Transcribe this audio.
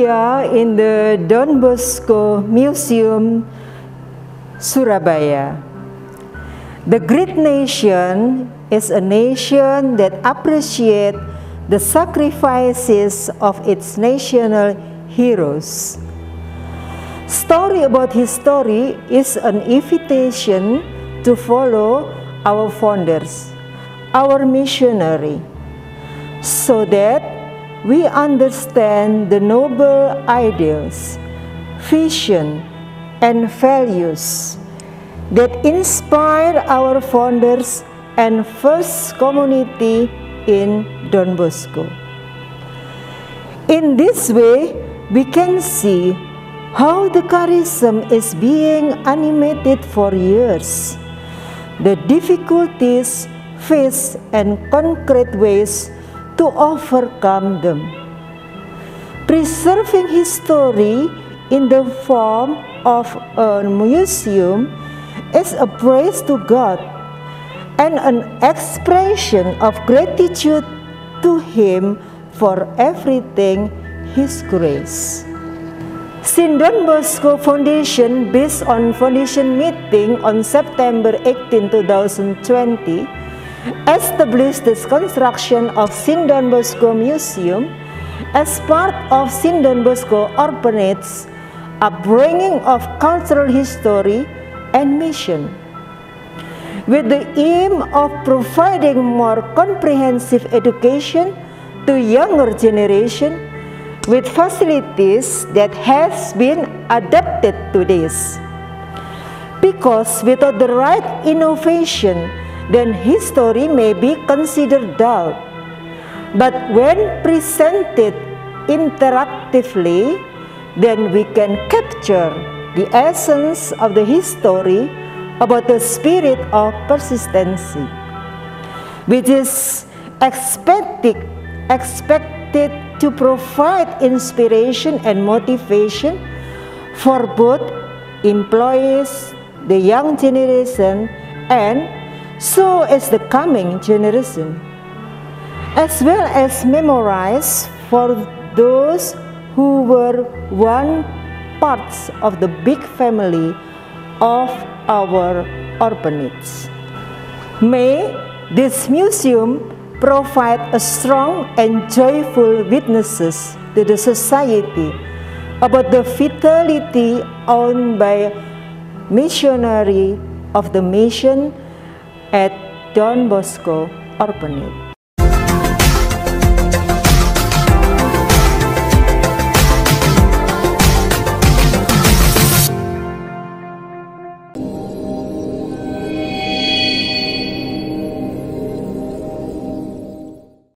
We are in the Don Bosco Museum, Surabaya. The great nation is a nation that appreciates the sacrifices of its national heroes. Story about history is an invitation to follow our founders, our missionary, so that we understand the noble ideals, vision, and values that inspire our founders and first community in Don Bosco. In this way, we can see how the charism is being animated for years, the difficulties faced, and concrete ways to overcome them. Preserving history in the form of a museum is a praise to God and an expression of gratitude to Him for everything His grace. St. Don Bosco Foundation, based on foundation meeting on September 18, 2020, established the construction of St. Don Bosco Museum as part of St. Don Bosco Orphanage, upbringing of cultural history and mission, with the aim of providing more comprehensive education to younger generation with facilities that has been adapted to this. Because without the right innovation, then history may be considered dull. But when presented interactively, then we can capture the essence of the history about the spirit of persistency, which is expected to provide inspiration and motivation for both employees, the young generation, and so as the coming generation, as well as memorize for those who were one parts of the big family of our orphanage. May this museum provide a strong and joyful witnesses to the society about the vitality owned by missionary of the mission at Don Bosco Orphanage.